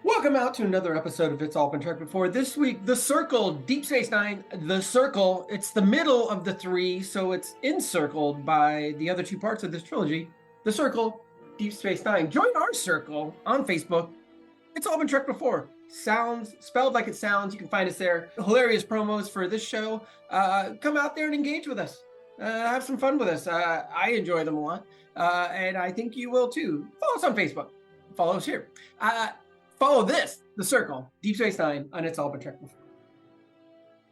Welcome out to another episode of It's All Been Tried Before. This week, The Circle, Deep Space Nine, The Circle. It's the middle of the three, so it's encircled by the other two parts of this trilogy. The Circle, Deep Space Nine. Join our circle on Facebook. It's All Been Tried Before. Sounds, spelled like it sounds. You can find us there. Hilarious promos for this show. Come out there and engage with us. Have some fun with us. I enjoy them a lot, and I think you will too. Follow us on Facebook. Follow us here. Follow this, The Circle, Deep Space Nine, on It's All Been Trekked Before.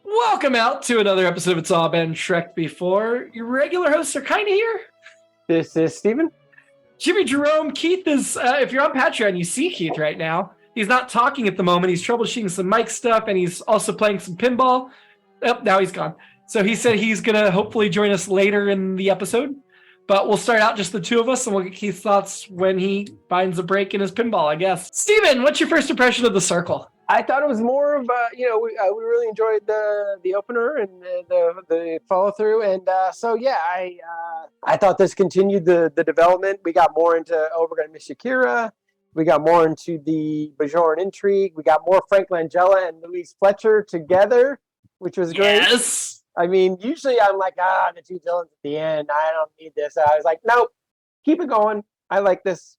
Welcome out to another episode of It's All Been Trekked Before. Your regular hosts are kind of here. This is Steven. Jimmy-Jerome. Keith is, if you're on Patreon, you see Keith right now. He's not talking at the moment. He's troubleshooting some mic stuff, and he's also playing some pinball. Oh, now he's gone. So he said he's going to hopefully join us later in the episode. But we'll start out just the two of us, and we'll get Keith's thoughts when he finds a break in his pinball, I guess. Steven, what's your first impression of The Circle? I thought it was more of, we really enjoyed the opener and the follow through, and I thought this continued the development. We got more into we're gonna miss Shakira. We got more into the Bajoran intrigue. We got more Frank Langella and Louise Fletcher together, which was great. Yes. I mean, usually I'm like, the two villains at the end. I don't need this. I was like, nope, keep it going. I like this.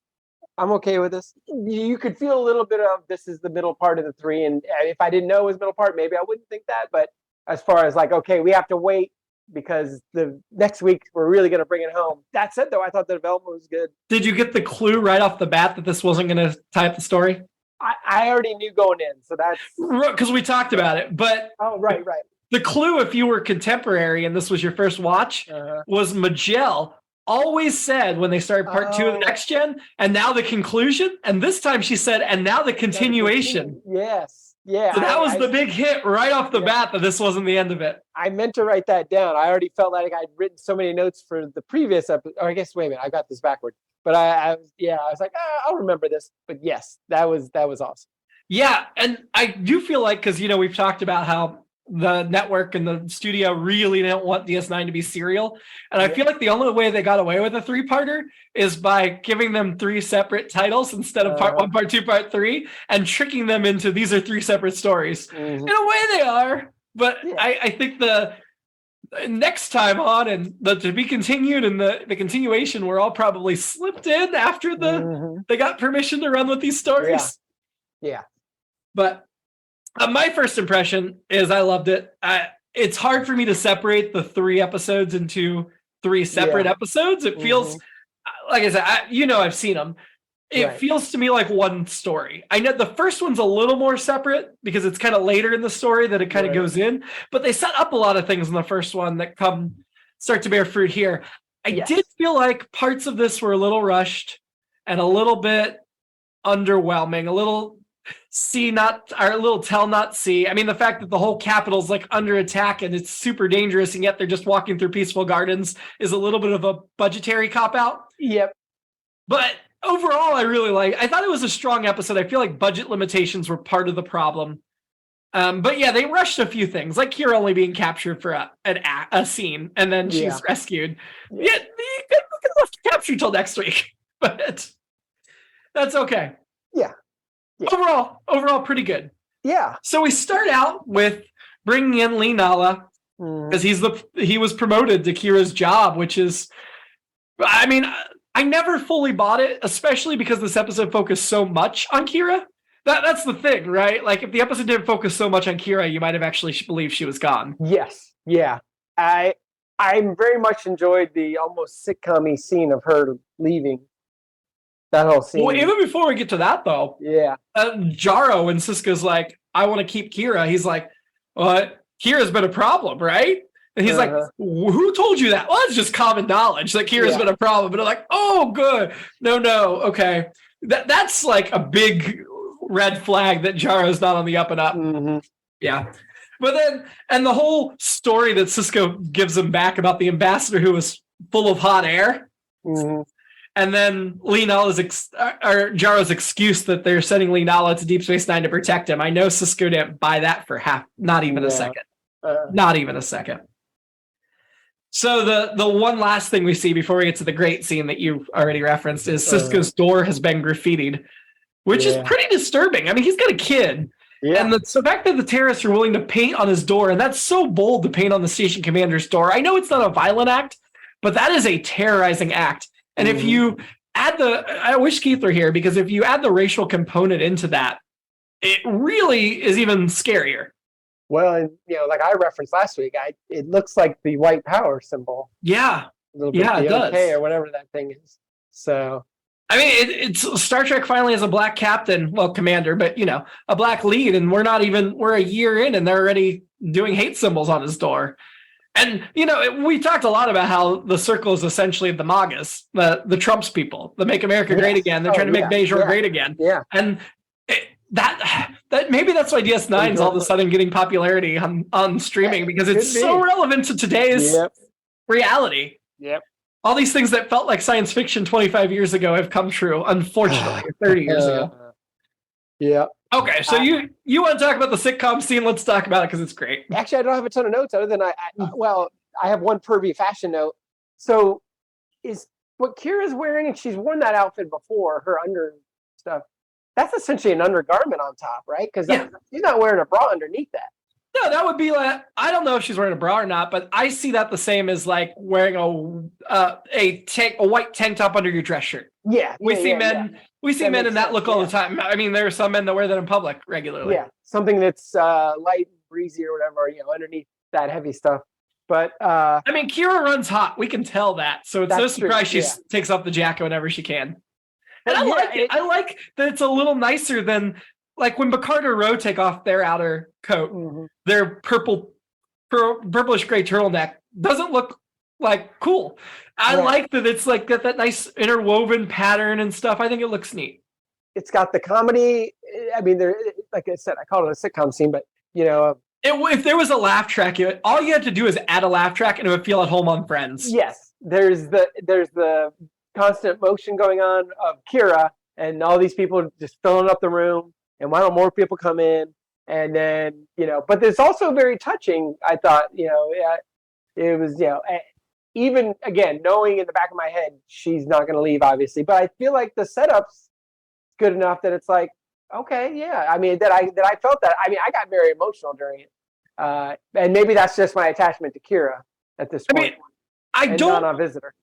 I'm okay with this. You could feel a little bit of this is the middle part of the three. And if I didn't know it was middle part, maybe I wouldn't think that. But as far as like, okay, we have to wait because the next week we're really going to bring it home. That said, though, I thought the development was good. Did you get the clue right off the bat that this wasn't going to tie up the story? I already knew going in. So that's because we talked about it. But right. The clue, if you were contemporary and this was your first watch, was Majel always said when they started part two of the next gen, and now the conclusion. And this time she said, and now the continuation. Yes. Yeah. So that was the big hit right off the bat that this wasn't the end of it. I meant to write that down. I already felt like I'd written so many notes for the previous episode. Or I guess, wait a minute, I got this backward. But I was like, I'll remember this. But yes, that was awesome. Yeah. And I do feel like, because, we've talked about how the network and the studio really didn't want DS9 to be serial. And I feel like the only way they got away with a three-parter is by giving them three separate titles instead of part one, part two, part three, and tricking them into these are three separate stories. In a way they are, but I think the next time on and the to be continued and the continuation were all probably slipped in after they got permission to run with these stories. Yeah. But my first impression is I loved it. It's hard for me to separate the three episodes into three separate episodes. It feels, like I said, I've seen them. It feels to me like one story. I know the first one's a little more separate because it's kind of later in the story that it kind of goes in, but they set up a lot of things in the first one that start to bear fruit here. I did feel like parts of this were a little rushed and a little bit underwhelming, a little tell not see. I mean, the fact that the whole capital's like under attack and it's super dangerous and yet they're just walking through peaceful gardens is a little bit of a budgetary cop-out. Yep. But overall, I thought it was a strong episode. I feel like budget limitations were part of the problem. But yeah, they rushed a few things, like Kira only being captured for a scene and then she's rescued. Yeah, you could have captured till next week, but that's okay. Yeah. Overall, pretty good. Yeah. So we start out with bringing in Lee Nala because he was promoted to Kira's job, which is, I mean, I never fully bought it, especially because this episode focused so much on Kira. That's the thing, right? Like if the episode didn't focus so much on Kira, you might have actually believed she was gone. Yes. Yeah. I very much enjoyed the almost sitcom-y scene of her leaving. That whole scene. Well, even before we get to that, though, Jaro and Sisko's like, I want to keep Kira. He's like, what? Kira's been a problem, right? And he's like, who told you that? Well, it's just common knowledge that Kira's been a problem. But they're like, oh, good. No, okay. That's like a big red flag that Jaro's not on the up and up. Yeah. But then, and the whole story that Sisko gives him back about the ambassador who was full of hot air. And then Jaro's excuse that they're sending Lee Nala to Deep Space Nine to protect him. I know Sisko didn't buy that for not even a second. Not even a second. So the one last thing we see before we get to the great scene that you already referenced is Sisko's door has been graffitied. which is pretty disturbing. I mean, he's got a kid. Yeah. And the fact that the terrorists are willing to paint on his door, and that's so bold to paint on the station commander's door. I know it's not a violent act, but that is a terrorizing act. And if you add I wish Keith were here, because if you add the racial component into that, it really is even scarier. Well, and like I referenced last week, it looks like the white power symbol. Yeah. A little bit, it does. Or whatever that thing is. So, I mean, it's Star Trek finally has a black captain, well, commander, but a black lead, and we're a year in, and they're already doing hate symbols on his door. And we talked a lot about how the Circle is essentially the MAGAs, the Trump's people, the Make America Great Again. They're trying to make Bejor great again. Yeah, and that maybe that's why DS9 is all of a sudden getting popularity on streaming, because it's so relevant to today's reality. Yep. All these things that felt like science fiction 25 years ago have come true, unfortunately, 30 years ago. Yeah. Okay, so you want to talk about the sitcom scene? Let's talk about it, because it's great. Actually, I don't have a ton of notes other than I have one pervy fashion note. So is what Kira's wearing, and she's worn that outfit before, her under stuff, that's essentially an undergarment on top, right? Because she's not wearing a bra underneath that. No, that would be like, I don't know if she's wearing a bra or not, but I see that the same as like wearing a white tank top under your dress shirt. Yeah. We see men in that look all the time. I mean, there are some men that wear that in public regularly. Yeah. Something that's light and breezy or whatever, underneath that heavy stuff. But I mean, Kira runs hot. We can tell that. So it's no surprise she takes off the jacket whenever she can. And I like it. I like that it's a little nicer than like when Picard or Ro take off their outer coat, their purplish gray turtleneck doesn't look like cool. I like that it's like that nice interwoven pattern and stuff. I think it looks neat. It's got the comedy. I mean, like I said, I call it a sitcom scene, but if there was a laugh track, all you had to do is add a laugh track, and it would feel at home on Friends. Yes, there's the constant motion going on of Kira and all these people just filling up the room. And why don't more people come in? And then, but it's also very touching. I thought, it was, even again, knowing in the back of my head, she's not going to leave, obviously. But I feel like the setup's good enough that it's like, okay, yeah. I mean, that I felt that. I mean, I got very emotional during it. And maybe that's just my attachment to Kira at this point. I mean, not a visitor.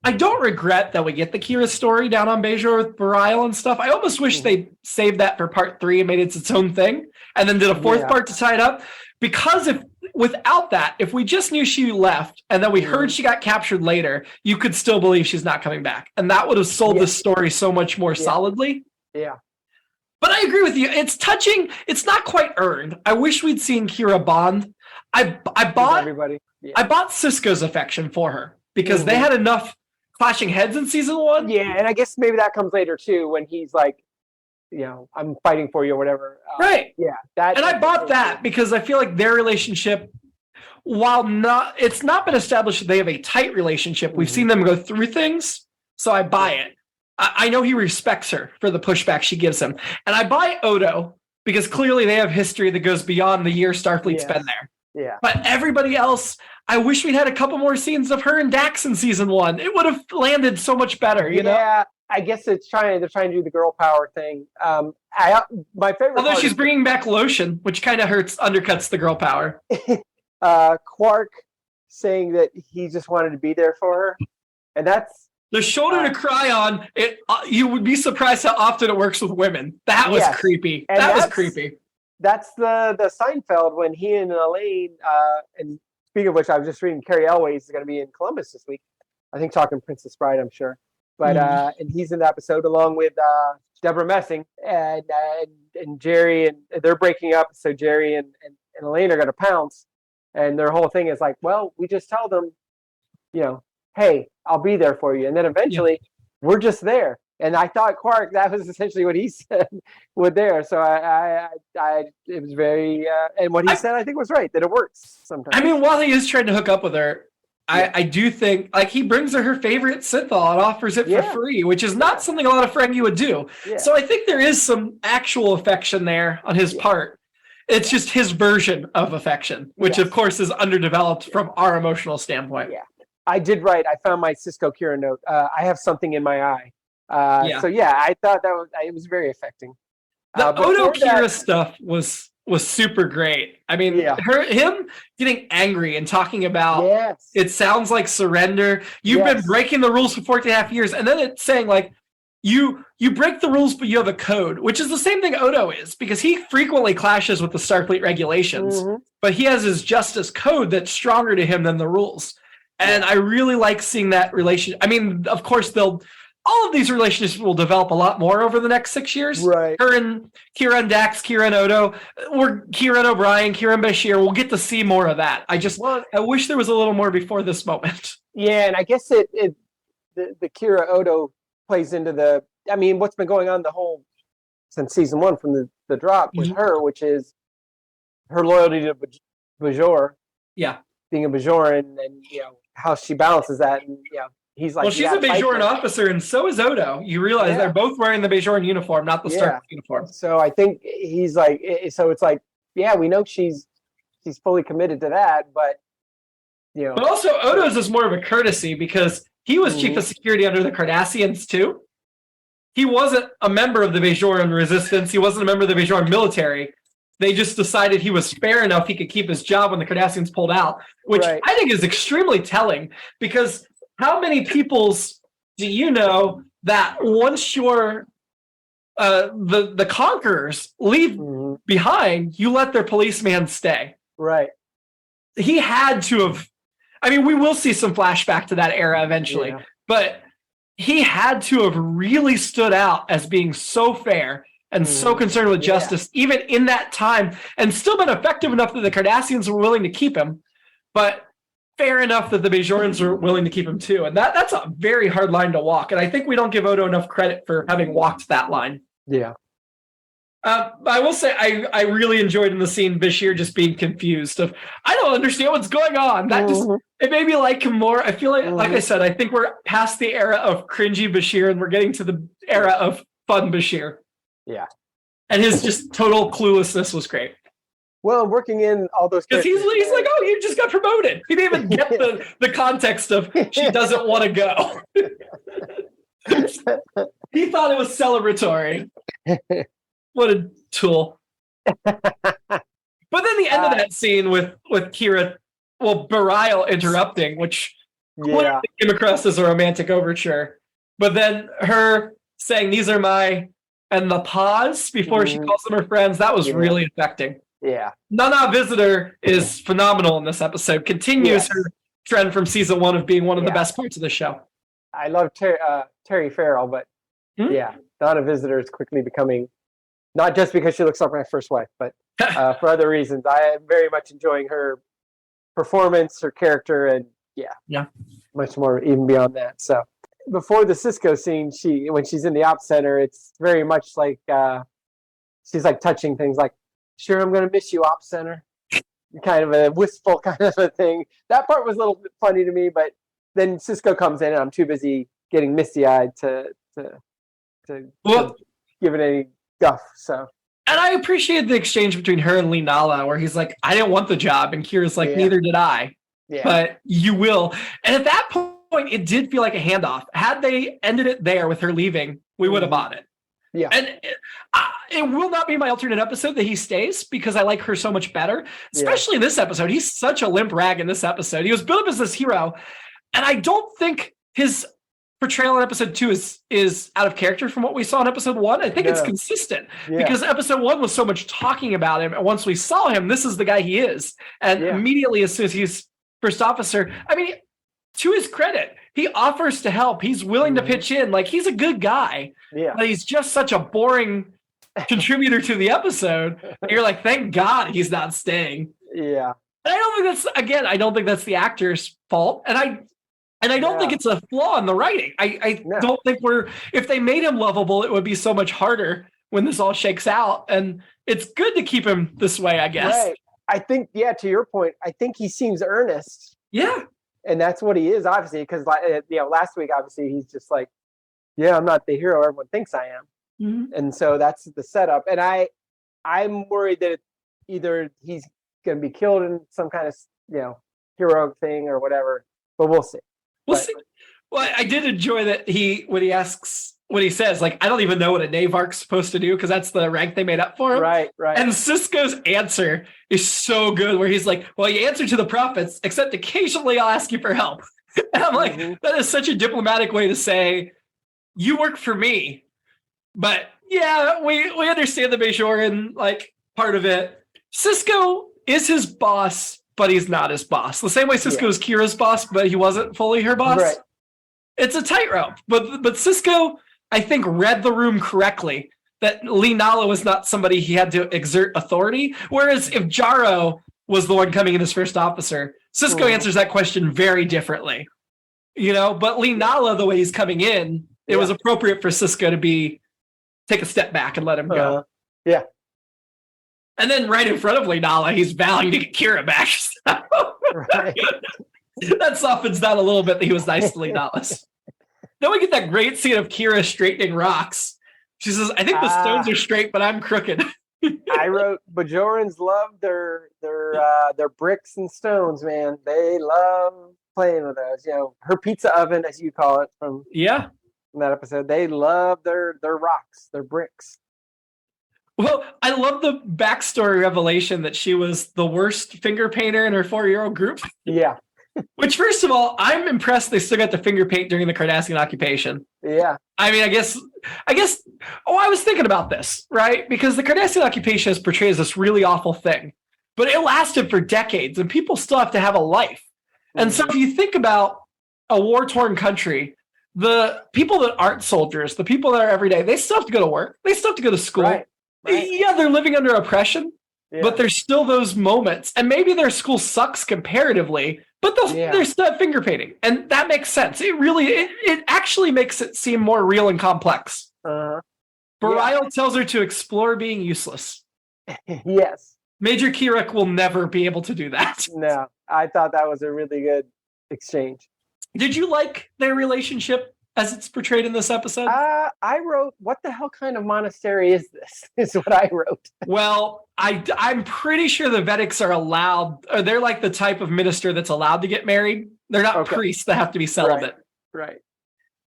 I don't regret that we get the Kira story down on Bejor with Bareil and stuff. I almost wish they saved that for part 3 and made it its own thing, and then did a 4th part to tie it up. Because without that, if we just knew she left and then we heard she got captured later, you could still believe she's not coming back, and that would have sold the story so much more solidly. Yeah. But I agree with you. It's touching. It's not quite earned. I wish we'd seen Kira bond. I bought Sisko's affection for her because they had enough clashing heads in season 1. Yeah, and I guess maybe that comes later too, when he's like, I'm fighting for you or whatever. Right. Yeah. And I bought that because I feel like their relationship, while it's not been established that they have a tight relationship, we've seen them go through things, so I buy it. I know he respects her for the pushback she gives him. And I buy Odo because clearly they have history that goes beyond the year Starfleet's been there. Yeah. But everybody else, I wish we'd had a couple more scenes of her and Dax in season 1. It would have landed so much better, you know? Yeah, I guess they're trying to do the girl power thing. My favorite. Although she's bringing back lotion, which kind of undercuts the girl power. Quark saying that he just wanted to be there for her, and that's the shoulder to cry on. It you would be surprised how often it works with women. That was creepy. That was creepy. That's the Seinfeld when he and Elaine, and speaking of which, I was just reading Carrie Elways is going to be in Columbus this week. I think talking Princess Bride, I'm sure. But and he's in the episode along with Deborah Messing and Jerry, and they're breaking up. So Jerry and Elaine are going to pounce, and their whole thing is like, well, we just tell them, hey, I'll be there for you, and then eventually we're just there. And I thought Quark, that was essentially what he said with there. So it was very, and what he said I think was right, that it works sometimes. I mean, while he is trying to hook up with her, I do think like he brings her synthol and offers it for free, which is not something a lot of Ferengi would do. Yeah. So I think there is some actual affection there on his part. It's just his version of affection, which of course is underdeveloped from our emotional standpoint. Yeah, I did write. I found my Sisko Kira note. I have something in my eye. So I thought it was very affecting. The Odo Kira stuff was super great. I mean, him getting angry and talking about it sounds like surrender. You've been breaking the rules for 14.5 years, and then it's saying like you break the rules, but you have a code, which is the same thing Odo is, because he frequently clashes with the Starfleet regulations, but he has his justice code that's stronger to him than the rules. And I really like seeing that relation. I mean, of course, all of these relationships will develop a lot more over the next 6 years. Right. Kira and Dax, Kira and Odo, or Kira and O'Brien, Kira and Bashir. We'll get to see more of that. I wish there was a little more before this moment. Yeah, and I guess the Kira Odo plays into what's been going on since season 1 from the drop with her, which is her loyalty to Bajor. Yeah. Being a Bajoran, and how she balances that, and he's like, well, she's a Bajoran officer, and so is Odo. You realize they're both wearing the Bajoran uniform, not the Starfleet uniform. So I think he's like, so it's like, we know she's fully committed to that, but But also, Odo's is more of a courtesy because he was chief of security under the Cardassians too. He wasn't a member of the Bajoran resistance. He wasn't a member of the Bajoran military. They just decided he was fair enough he could keep his job when the Cardassians pulled out, which I think is extremely telling, because how many peoples do you know that once you're the conquerors leave behind, you let their policeman stay? Right. He had to have. I mean, we will see some flashback to that era eventually, but he had to have really stood out as being so fair and so concerned with justice, even in that time, and still been effective enough that the Cardassians were willing to keep him, but fair enough that the Bajorans were willing to keep him too. And that's a very hard line to walk. And I think we don't give Odo enough credit for having walked that line. Yeah. I will say I really enjoyed in the scene Bashir just being confused of, I don't understand what's going on. That just, it made me like him more. I feel like I said, I think we're past the era of cringy Bashir and we're getting to the era of fun Bashir. Yeah. And his just total cluelessness was great. Well, working in all those... Because he's like, oh, you just got promoted. He didn't even get the context of she doesn't want to go. He thought it was celebratory. What a tool. But then the end of that scene with Kira, Bareil interrupting, which came across as a romantic overture. But then her saying, these are my... And the pause before she calls them her friends, that was really affecting. Yeah. Nana Visitor is phenomenal in this episode. Continues her trend from season 1 of being one of the best parts of the show. I love Terry Farrell, but Nana Visitor is quickly becoming, not just because she looks like my first wife, but for other reasons. I am very much enjoying her performance, her character, and much more even beyond that. So before the Cisco scene, when she's in the ops center, it's very much like she's like touching things like, sure, I'm going to miss you, ops center. Kind of a wistful kind of a thing. That part was a little bit funny to me, but then Cisco comes in and I'm too busy getting misty-eyed to give it any guff. So. And I appreciate the exchange between her and Lee Nala, where he's like, I didn't want the job, and Kira's like, neither did I. Yeah. But you will. And at that point, it did feel like a handoff. Had they ended it there with her leaving, we would have bought it. Yeah. And it will not be my alternate episode that he stays, because I like her so much better, especially in this episode. He's such a limp rag in this episode. He was built up as this hero, and I don't think his portrayal in episode 2 is out of character from what we saw in episode 1. I think it's consistent because episode 1 was so much talking about him, and once we saw him, this is the guy he is. And immediately as soon as he's first officer, I mean, to his credit, he offers to help. He's willing to pitch in. Like, he's a good guy. Yeah. But he's just such a boring contributor to the episode. And you're like, thank God he's not staying. Yeah. And I don't think that's the actor's fault. And I don't think it's a flaw in the writing. I don't think if they made him lovable, it would be so much harder when this all shakes out. And it's good to keep him this way, I guess. Right. I think, to your point, I think he seems earnest. Yeah. And that's what he is, obviously, because last week, obviously, he's just like, I'm not the hero everyone thinks I am. Mm-hmm. And so that's the setup. And I'm worried that either he's going to be killed in some kind of, heroic thing or whatever, but we'll see. We'll see. Well, I did enjoy that when he asks when he says, like, I don't even know what a Navark's supposed to do because that's the rank they made up for him. Right. And Cisco's answer is so good where he's like, well, you answer to the prophets, except occasionally I'll ask you for help. And I'm like, that is such a diplomatic way to say, you work for me. But yeah, we understand the Bajoran, like, part of it. Cisco is his boss, but he's not his boss. The same way Cisco is Kira's boss, but he wasn't fully her boss. Right. It's a tightrope. But Cisco, I think, read the room correctly, that Lee Nala was not somebody he had to exert authority. Whereas if Jaro was the one coming in as first officer, Cisco answers that question very differently. You know, but Lee Nala, the way he's coming in, it was appropriate for Cisco to take a step back and let him go. Yeah. And then right in front of Lee Nala, he's vowing to get Kira back. Right. That softens down a little bit that he was nice to Lee Nala. Then we get that great scene of Kira straightening rocks. She says, I think the stones are straight, but I'm crooked. I wrote, Bajorans love their bricks and stones, man. They love playing with those. You know, her pizza oven, as you call it, from that episode. They love their rocks, their bricks. Well, I love the backstory revelation that she was the worst finger painter in her 4-year-old group. Yeah. Which, first of all, I'm impressed they still got the finger paint during the Cardassian occupation. Yeah. I mean, I guess, I was thinking about this, right? Because the Cardassian occupation is portrayed as this really awful thing, but it lasted for decades and people still have to have a life. And so if you think about a war-torn country, the people that aren't soldiers, the people that are everyday, they still have to go to work. They still have to go to school. Right. Yeah, they're living under oppression, but there's still those moments. And maybe their school sucks comparatively, but they're still finger painting. And that makes sense. It actually makes it seem more real and complex. Bareil tells her to explore being useless. Yes. Major Kiruk will never be able to do that. No, I thought that was a really good exchange. Did you like their relationship as it's portrayed in this episode? I wrote, what the hell kind of monastery is this? Is what I wrote. Well, I'm pretty sure the Vedics are allowed, or they're like the type of minister that's allowed to get married. They're not priests that have to be celibate. Right.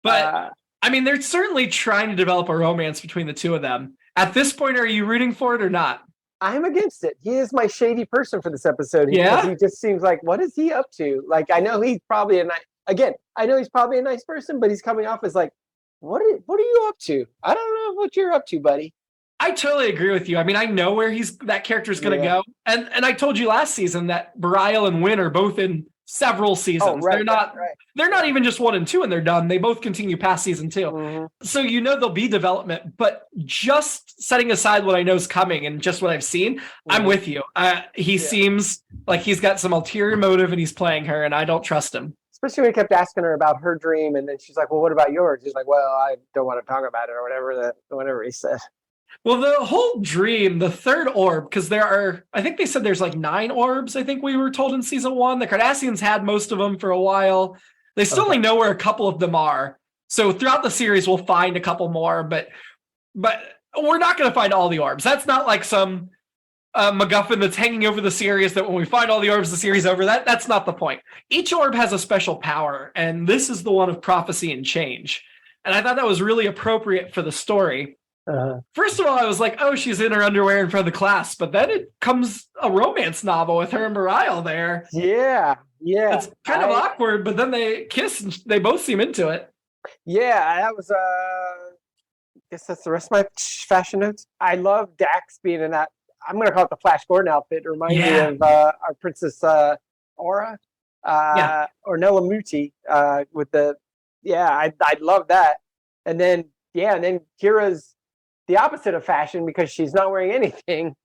But, I mean, they're certainly trying to develop a romance between the two of them. At this point, are you rooting for it or not? I'm against it. He is my shady person for this episode. Yeah? He just seems like, what is he up to? Like, I know he's probably I know he's probably a nice person, but he's coming off as like, what are you up to? I don't know what you're up to, buddy. I totally agree with you. I mean, I know where that character's going to go. And I told you last season that Bareil and Wynn are both in several seasons. They're not even just 1 and 2 and they're done. They both continue past season 2. So you know there'll be development, but just setting aside what I know is coming and just what I've seen, I'm with you. He seems like he's got some ulterior motive and he's playing her and I don't trust him. Especially when he kept asking her about her dream and then she's like, well, what about yours? He's like, well, I don't want to talk about it or whatever he said. Well, the whole dream, the third orb, because I think they said there's like 9 orbs, I think we were told in season 1. The Cardassians had most of them for a while. They still only know where a couple of them are. So throughout the series, we'll find a couple more, but we're not going to find all the orbs. That's not like some MacGuffin that's hanging over the series that when we find all the orbs, the series over. That's not the point. Each orb has a special power, and this is the one of prophecy and change. And I thought that was really appropriate for the story. First of all, I was like, oh, she's in her underwear in front of the class. But then it comes a romance novel with her and Bareil there. Yeah. It's kind of awkward, but then they kiss and they both seem into it. Yeah, that was, I guess that's the rest of my fashion notes. I love Dax being in that, I'm going to call it the Flash Gordon outfit. It reminds me of our Princess Aura, Ornella Muti with the, I love that. And then Kira's the opposite of fashion because she's not wearing anything.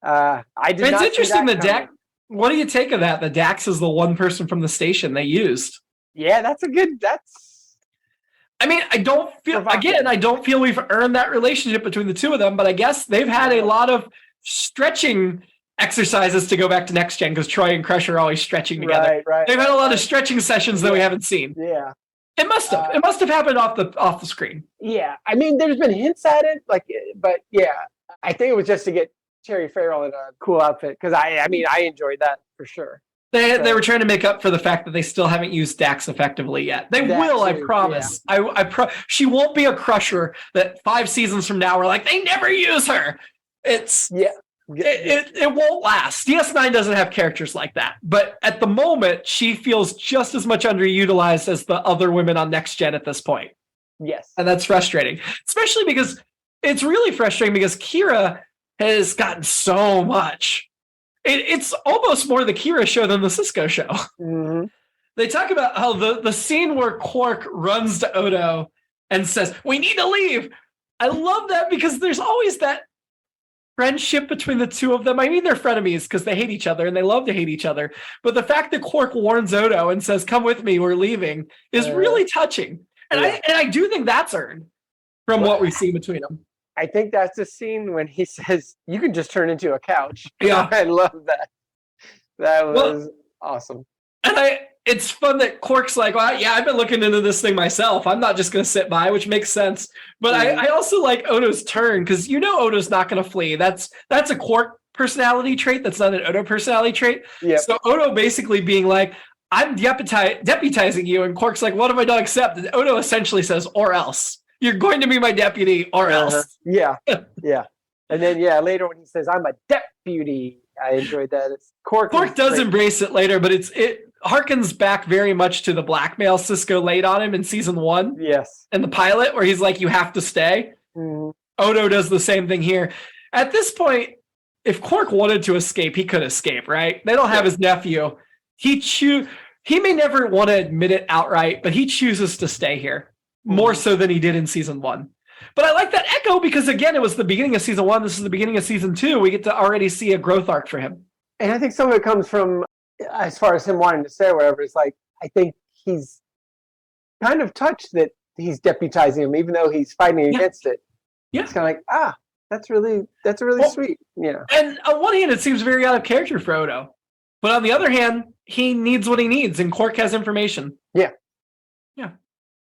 It's interesting that Dax. What do you take of that? The Dax is the one person from the station they used. Yeah, that's. I mean, I don't feel we've earned that relationship between the two of them, but I guess they've had a lot of stretching exercises to go back to Next Gen because Troy and Crush are always stretching together. Right. They've had a lot of stretching sessions that we haven't seen. Yeah. It must have. It must have happened off the screen. Yeah, I mean, there's been hints at it, but I think it was just to get Terry Farrell in a cool outfit because I enjoyed that for sure. They were trying to make up for the fact that they still haven't used Dax effectively yet. They will, I promise. Yeah. She won't be a crusher that 5 seasons from now we're like, they never use her. It won't last. DS9 doesn't have characters like that. But at the moment, she feels just as much underutilized as the other women on Next Gen at this point. Yes. And that's frustrating. Especially because it's really frustrating because Kira has gotten so much. It's almost more the Kira show than the Cisco show. Mm-hmm. They talk about how the scene where Quark runs to Odo and says, we need to leave. I love that because there's always that friendship between the two of them. I mean, they're frenemies because they hate each other and they love to hate each other. But the fact that Quark warns Odo and says, come with me, we're leaving, is really touching. And I do think that's earned from what we've seen between them. I think that's the scene when he says, you can just turn into a couch. Yeah. I love that. That was awesome. And it's fun that Quark's like, well, yeah, I've been looking into this thing myself. I'm not just going to sit by, which makes sense. But I also like Odo's turn because Odo's not going to flee. That's a Quark personality trait. That's not an Odo personality trait. Yep. So Odo basically being like, I'm deputizing you. And Quark's like, what if I don't accept? And Odo essentially says, or else. You're going to be my deputy or else. Yeah. And then, later when he says, I'm a deputy, I enjoyed that. Quark does embrace it later, but it harkens back very much to the blackmail Cisco laid on him in season 1. Yes. In the pilot, where he's like, you have to stay. Mm-hmm. Odo does the same thing here. At this point, if Quark wanted to escape, he could escape, right? They don't have his nephew. He may never want to admit it outright, but he chooses to stay here. More so than he did in season 1. But I like that echo because, again, it was the beginning of season 1. This is the beginning of season 2. We get to already see a growth arc for him. And I think some of it comes from, as far as him wanting to stay or whatever, it's like, I think he's kind of touched that he's deputizing him, even though he's fighting against it. Yeah. It's kind of like, that's really sweet. Yeah. And on one hand, it seems very out of character for Odo. But on the other hand, he needs what he needs, and Quark has information. Yeah.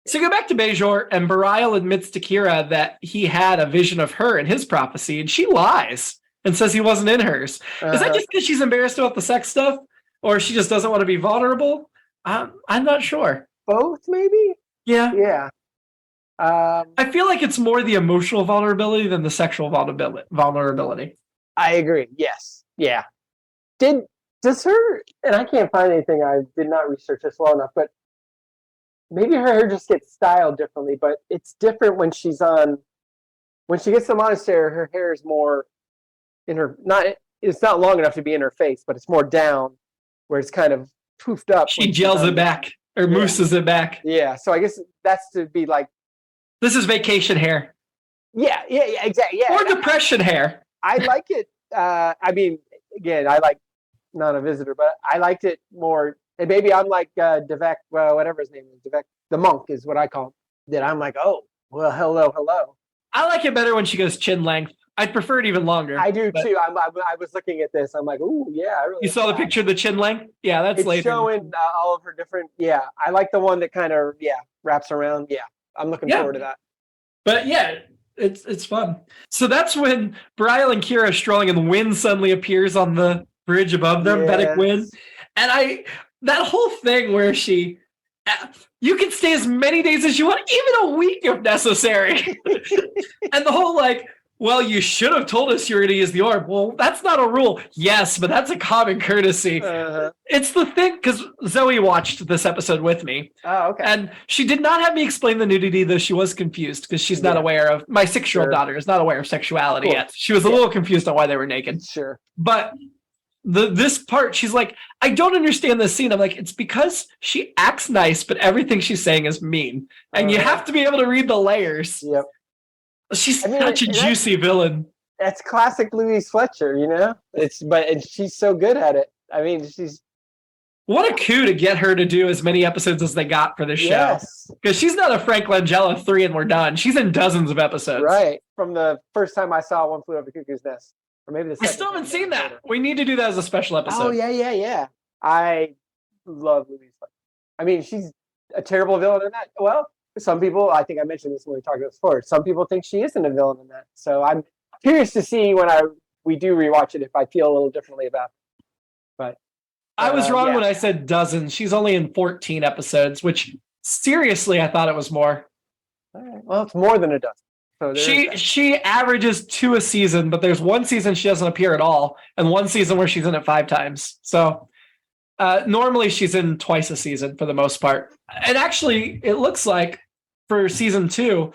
So go back to Bajor, and Bareil admits to Kira that he had a vision of her in his prophecy, and she lies and says he wasn't in hers. Is that just because she's embarrassed about the sex stuff, or she just doesn't want to be vulnerable? I'm not sure. Both, maybe? Yeah. I feel like it's more the emotional vulnerability than the sexual vulnerability. I agree. Yes. Yeah. Does her, and I can't find anything, I did not research this well enough, but maybe her hair just gets styled differently, but it's different when she gets to the monastery, her hair is more in her, it's not long enough to be in her face, but it's more down, where it's kind of poofed up. She gels it back, or mousses it back. Yeah, so I guess that's to be like... This is vacation hair. Yeah, exactly. Yeah. Or depression hair. I like it, I mean, again, I like not a visitor, but I liked it more... And maybe I'm like Devek, whatever his name is, Devek, the monk is what I call him. That I'm like, oh, well, hello. I like it better when she goes chin length. I'd prefer it even longer. I do too. I was looking at this. I'm like, ooh, yeah. I really you saw the picture of the chin length? Yeah, that's it's showing all of her different. Yeah, I like the one that kind of wraps around. Yeah, I'm looking forward to that. But yeah, it's fun. So that's when Bareil and Kira are strolling, and the wind suddenly appears on the bridge above them. Vedic wind, and that whole thing where you can stay as many days as you want, even a week if necessary. And the whole well, you should have told us you were going to use the orb. Well, that's not a rule. Yes, but that's a common courtesy. It's the thing, because Zoe watched this episode with me. Oh, okay. And she did not have me explain the nudity, though she was confused, because she's not aware of, my 6-year-old daughter is not aware of sexuality yet. She was a little confused on why they were naked. Sure. But... this part, she's like, I don't understand this scene. I'm like, it's because she acts nice, but everything she's saying is mean. And you have to be able to read the layers. Yep. She's such a juicy villain. That's classic Louise Fletcher, and she's so good at it. I mean, what a coup to get her to do as many episodes as they got for this show. Because she's not a Frank Langella 3 and we're done. She's in dozens of episodes. Right. From the first time I saw One Flew Over the Cuckoo's Nest. Or maybe I still haven't seen that. We need to do that as a special episode. Oh, yeah. I love Louise Fletcher. I mean, she's a terrible villain in that. Well, some people, I think I mentioned this when we talked about this before, some people think she isn't a villain in that. So I'm curious to see when we do rewatch it if I feel a little differently about it. But I was wrong when I said dozens. She's only in 14 episodes, which seriously, I thought it was more. All right. Well, it's more than a dozen. So she averages 2 a season, but there's one season she doesn't appear at all, and one season where she's in it 5 times. So normally she's in twice a season for the most part. And actually, it looks like for season 2,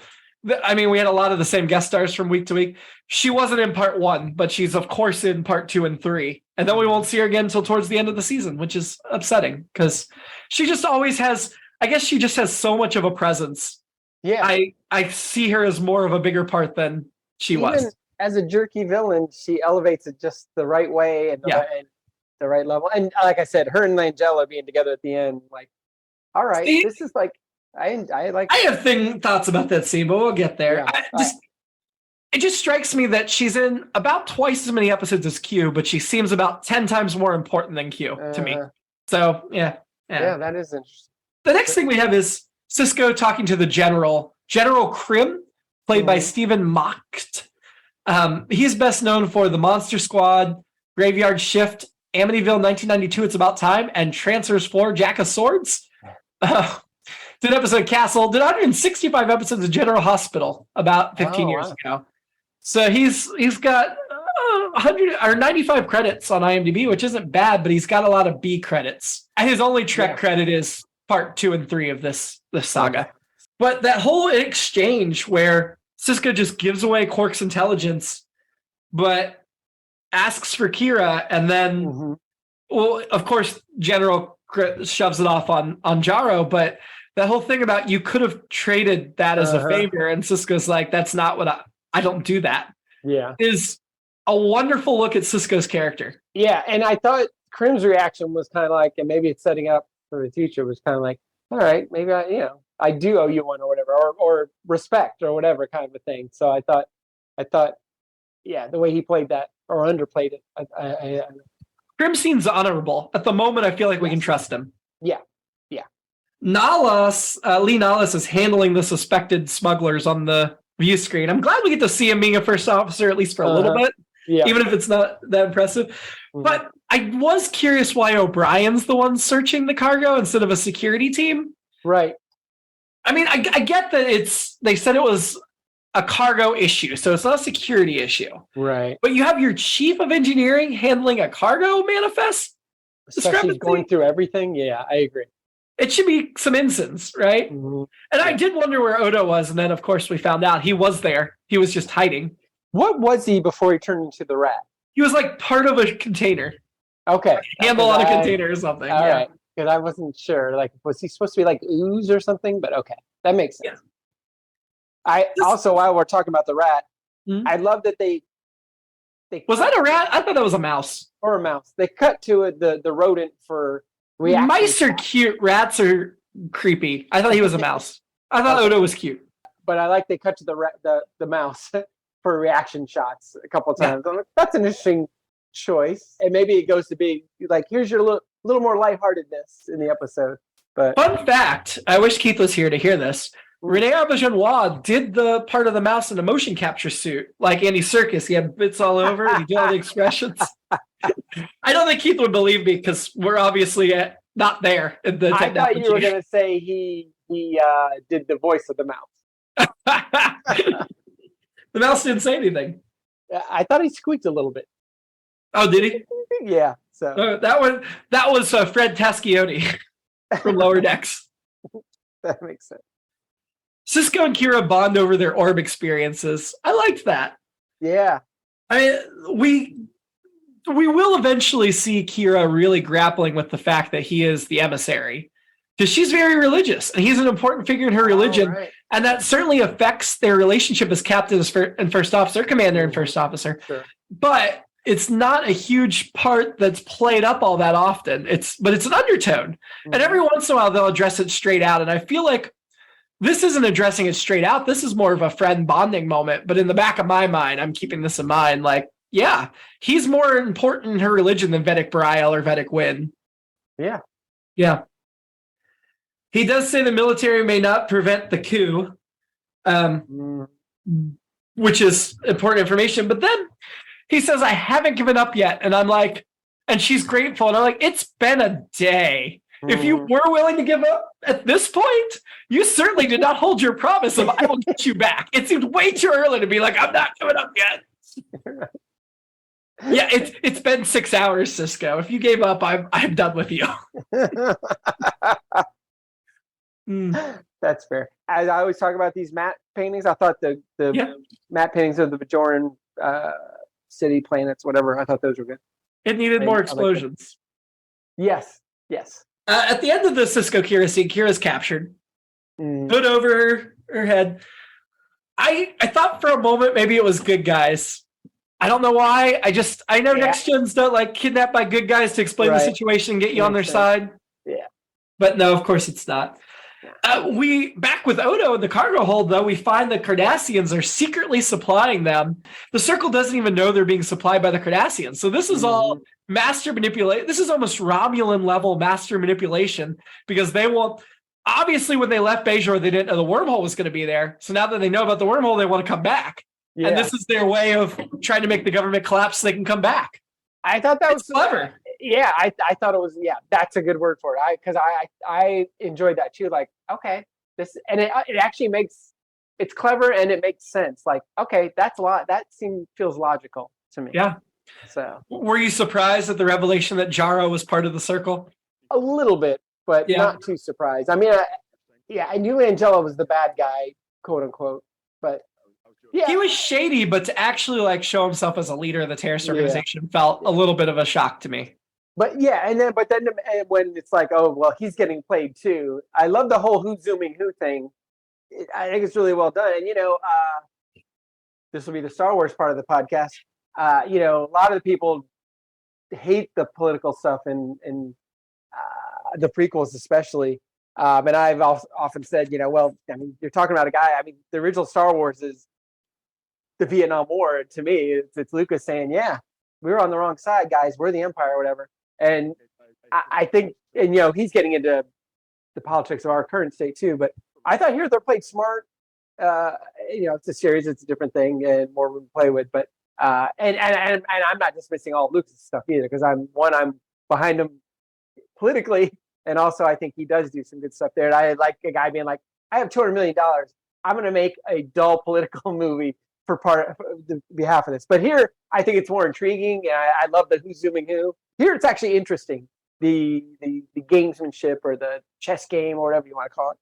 I mean, we had a lot of the same guest stars from week to week. She wasn't in part 1, but she's of course in part 2 and 3. And then we won't see her again until towards the end of the season, which is upsetting because she just always has, I guess she just has so much of a presence. Yeah. I see her as more of a bigger part than she was. As a jerky villain, she elevates it just the right way and the right level. And like I said, her and Langella being together at the end, like, all right, this is like, I have thoughts about that scene, but we'll get there. Yeah. It just strikes me that she's in about twice as many episodes as Q, but she seems about 10 times more important than Q to me. So, yeah, that is interesting. The next thing we have is Cisco talking to the General Krim, played by Stephen Macht. He's best known for The Monster Squad, Graveyard Shift, Amityville 1992, It's About Time, and Trancers 4, Jack of Swords. Did an episode of Castle, did 165 episodes of General Hospital about 15 years ago. So he's got 100 or 95 credits on IMDb, which isn't bad, but he's got a lot of B credits. And his only Trek credit is part 2 and 3 of this saga. But that whole exchange where Cisco just gives away Quark's intelligence, but asks for Kira, and then, well, of course, General shoves it off on Jaro, but that whole thing about you could have traded that as a favor, and Cisco's like, that's not what I don't do that. Yeah. Is a wonderful look at Cisco's character. Yeah, and I thought Krim's reaction was kind of like, and maybe it's setting up for the future, was kind of like, all right, maybe I do owe you one or whatever, or respect or whatever kind of a thing. So I thought, yeah, the way he played that or underplayed it. Krim seems honorable. At the moment, I feel like we can trust him. Yeah. Nalas, Lee Nalas is handling the suspected smugglers on the view screen. I'm glad we get to see him being a first officer, at least for a little bit, even if it's not that impressive. But I was curious why O'Brien's the one searching the cargo instead of a security team. Right. I mean, I get that they said it was a cargo issue, so it's not a security issue. Right. But you have your chief of engineering handling a cargo manifest? Especially going through everything? Yeah, I agree. It should be some ensigns, right? And I did wonder where Odo was, and then, of course, we found out he was there. He was just hiding. What was he before he turned into the rat? He was like part of a container. Okay. Handle on a container or something. All right. Because I wasn't sure. Like, was he supposed to be like ooze or something? But okay. That makes sense. Yeah. Also, while we're talking about the rat, I love that they was that a rat? I thought that was a mouse. Or a mouse. They cut to it, the rodent for reaction. Mice are cute. Rats are creepy. I thought he was a mouse. I thought Odo was cute. But I like they cut to the mouse for reaction shots a couple of times. I'm like, that's an interesting choice. And maybe it goes to be like, here's your little more lightheartedness in the episode. But fun fact, I wish Keith was here to hear this. Rene Auberjonois did the part of the mouse in a motion capture suit, like Andy Serkis. He had bits all over. He did all the expressions. I don't think Keith would believe me because we're obviously not there in the technology. I thought you were going to say he did the voice of the mouse. The mouse didn't say anything. I thought he squeaked a little bit. Oh, did he? Yeah. So that was Fred Taschioni from Lower Decks. That makes sense. Cisco and Kira bond over their orb experiences. I liked that. Yeah. I mean, we will eventually see Kira really grappling with the fact that he is the emissary, because she's very religious and he's an important figure in her religion. Right. And that certainly affects their relationship as captain and first officer, commander and first officer. Sure. But it's not a huge part that's played up all that often. But it's an undertone. And every once in a while they'll address it straight out. And I feel like this isn't addressing it straight out. This is more of a friend bonding moment. But in the back of my mind, I'm keeping this in mind. Like, yeah, he's more important in her religion than Vedic Burial or Vedic Win. Yeah. Yeah. He does say the military may not prevent the coup, which is important information. But then he says, I haven't given up yet. And I'm like, And she's grateful. And I'm like, it's been a day. If you were willing to give up at this point, you certainly did not hold your promise of I will get you back. It seemed way too early to be like, I'm not giving up yet. Yeah, it's been 6 hours, Cisco. If you gave up, I'm done with you. That's fair. As I always talk about these matte paintings, I thought the matte paintings of the Bajoran city planets, whatever, I thought those were good. It needed more explosions. Yes. At the end of the Cisco Kira scene, Kira's captured. Hood over her head. I thought for a moment maybe it was good guys. I don't know why. I know next gens don't like kidnapped by good guys to explain the situation and get you on their side. Yeah. But no, of course it's not. We back with Odo in the cargo hold, though, we find the Cardassians are secretly supplying them. The Circle doesn't even know they're being supplied by the Cardassians. So this is all master manipulation. This is almost Romulan level master manipulation, because they will obviously when they left Bajor, they didn't know the wormhole was going to be there. So now that they know about the wormhole, they want to come back. Yeah. And this is their way of trying to make the government collapse so they can come back. I thought that was clever. Yeah, I thought it was. Yeah, that's a good word for it. Because I enjoyed that too. Like, okay, this and it actually it's clever and it makes sense. Like, okay, that's a lot. That feels logical to me. Yeah. So, were you surprised at the revelation that Jaro was part of the Circle? A little bit, but not too surprised. I mean, I knew Angela was the bad guy, quote unquote, but. Yeah. He was shady, but to actually like show himself as a leader of the terrorist organization felt a little bit of a shock to me. But then when it's like, oh well, he's getting played too. I love the whole who's zooming who thing. I think it's really well done. And this will be the Star Wars part of the podcast. A lot of the people hate the political stuff in the prequels, especially. And I've often said, well, I mean, you're talking about a guy. I mean, the original Star Wars is the Vietnam War. To me, it's Lucas saying, yeah, we were on the wrong side, guys. We're the Empire or whatever. And I think, and he's getting into the politics of our current state too. But I thought here they're played smart. It's a series, it's a different thing, and more room to play with. But and I'm not dismissing all of Lucas' stuff either, because I'm behind him politically, and also I think he does do some good stuff there. And I like a guy being like, I have $200 million. I'm going to make a dull political movie for the behalf of this. But here, I think it's more intriguing. I love the who's zooming who. Here, it's actually interesting. The gamesmanship or the chess game or whatever you want to call it.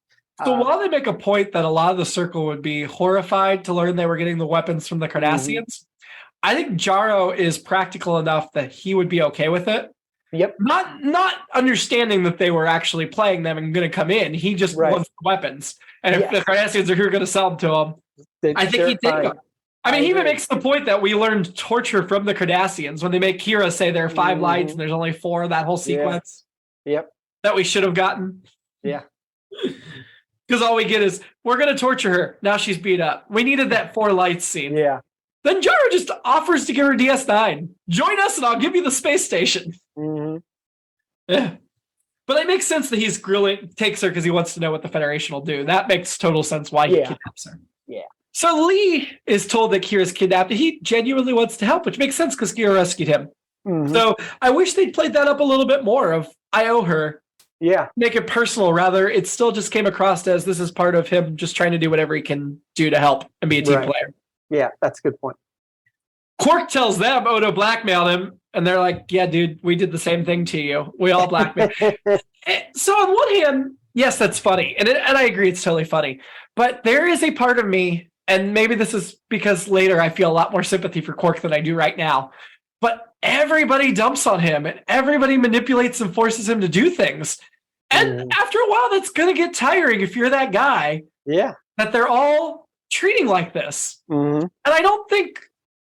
So while they make a point that a lot of the Circle would be horrified to learn they were getting the weapons from the Cardassians, I think Jaro is practical enough that he would be okay with it. Yep. Not understanding that they were actually playing them and going to come in. He just wants the weapons. And if the Cardassians are here going to sell them to him, I think he'd take them. I mean, he even makes the point that we learned torture from the Cardassians when they make Kira say there are 5 lights and there's only 4, that whole sequence. Yep. That we should have gotten. Yeah. Because all we get is, we're going to torture her. Now she's beat up. We needed that 4 lights scene. Yeah. Then Jaro just offers to give her DS9. Join us and I'll give you the space station. Mm-hmm. Yeah. But it makes sense that he's takes her because he wants to know what the Federation will do. That makes total sense why he kidnaps her. Yeah. So Lee is told that Kira's kidnapped. He genuinely wants to help, which makes sense because Kira rescued him. Mm-hmm. So I wish they'd played that up a little bit more of, I owe her. Yeah. Make it personal. Rather, it still just came across as this is part of him just trying to do whatever he can do to help and be a team player. Yeah, that's a good point. Quark tells them Odo blackmailed him, and they're like, yeah, dude, we did the same thing to you. We all blackmailed. So on one hand, yes, that's funny. And I agree, it's totally funny. But there is a part of me, and maybe this is because later I feel a lot more sympathy for Quark than I do right now. But everybody dumps on him, and everybody manipulates and forces him to do things. And after a while, that's going to get tiring if you're that guy. Yeah. That they're all treating like this. Mm-hmm. And I don't think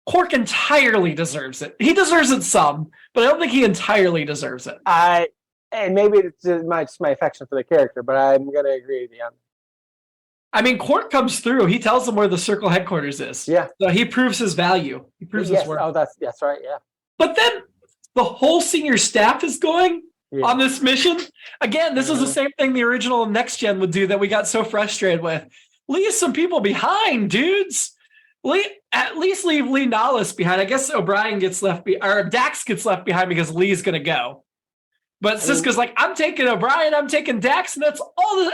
Quark entirely deserves it. He deserves it some, but I don't think he entirely deserves it. And maybe it's just my affection for the character, but I'm going to agree with you on that. I mean, Quark comes through. He tells them where the Circle headquarters is. Yeah. So he proves his value. He proves his worth. Oh, that's right, yeah. But then the whole senior staff is going on this mission. Again, this is the same thing the original Next Gen would do that we got so frustrated with. Leave some people behind, dudes. at least leave Lee Nollis behind. I guess O'Brien gets left or Dax gets left behind because Lee's going to go. But Sisko's like, I'm taking O'Brien, I'm taking Dax, and that's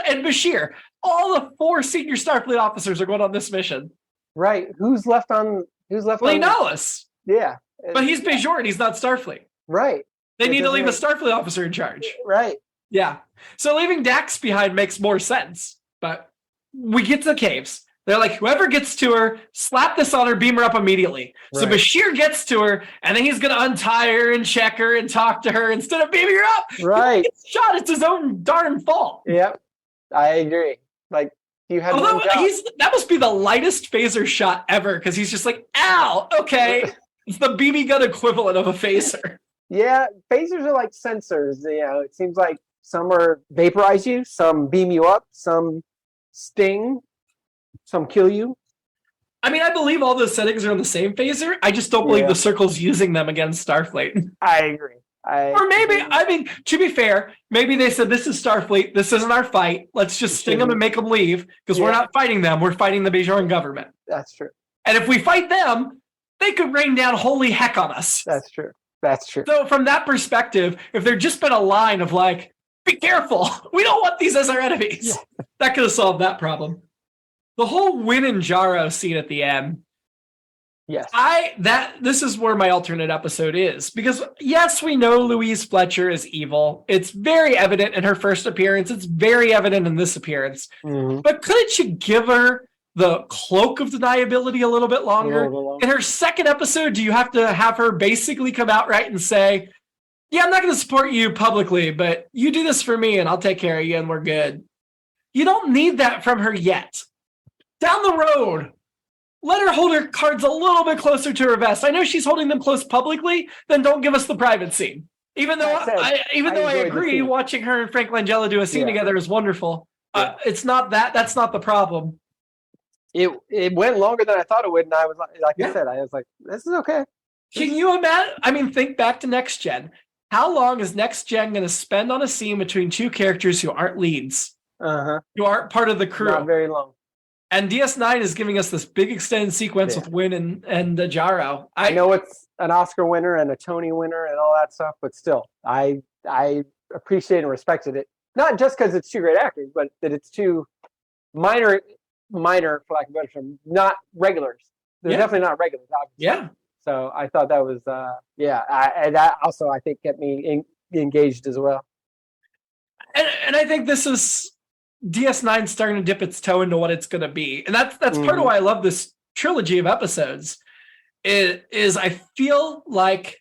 and Bashir. All the 4 senior Starfleet officers are going on this mission. Right. Who's left? Lee Nollis. Yeah. But he's Bajor, he's not Starfleet. Right. They need to leave a Starfleet officer in charge. Right. Yeah. So leaving Dax behind makes more sense. But we get to the caves. They're like, whoever gets to her, slap this on her, beam her up immediately. Right. So Bashir gets to her, and then he's going to untie her and check her and talk to her instead of beaming her up. Right. He gets shot. It's his own darn fault. Yep. I agree. Like, you had that must be the lightest phaser shot ever, because he's just like, ow, okay. It's the BB gun equivalent of a phaser. Yeah, phasers are like sensors. It seems like some are vaporize you, some beam you up, some sting, some kill you. I mean, I believe all those settings are on the same phaser. I just don't believe the Circle's using them against Starfleet. I agree. Or maybe, I mean, to be fair, maybe they said, this is Starfleet, this isn't our fight, let's just sting them and make them leave, because we're not fighting them, we're fighting the Bajoran government. That's true. And if we fight them, they could rain down holy heck on us. That's true. That's true. So from that perspective, if there'd just been a line of like, be careful, we don't want these as our enemies, that could have solved that problem. The whole Wynn and Jaro scene at the end, yes, this is where my alternate episode is, because yes, we know Louise Fletcher is evil. It's very evident in her first appearance. It's very evident in this appearance. Mm-hmm. But couldn't you give her the cloak of deniability a little bit longer? In her second episode, do you have to have her basically come out right and say, yeah, I'm not going to support you publicly, but you do this for me and I'll take care of you and we're good. You don't need that from her yet. Down the road, let her hold her cards a little bit closer to her vest. I know she's holding them close publicly, then don't give us the private scene. Even though I agree, watching her and Frank Langella do a scene together is wonderful. It's not that. That's not the problem. It went longer than I thought it would, and I was like I said, I was like, this is okay. Can you imagine? I mean, think back to Next Gen. How long is Next Gen going to spend on a scene between two characters who aren't leads, who aren't part of the crew? Not very long. And DS9 is giving us this big extended sequence with Wynn and Jaro. I know it's an Oscar winner and a Tony winner and all that stuff, but still, I appreciate and respected it. Not just because it's two great actors, but that it's two minor, for lack of a better term, not regulars. They're definitely not regulars, obviously. Yeah. So I thought that was, and that also, I think, kept me engaged as well. And I think this is DS9 starting to dip its toe into what it's going to be. And that's part of why I love this trilogy of episodes. Is I feel like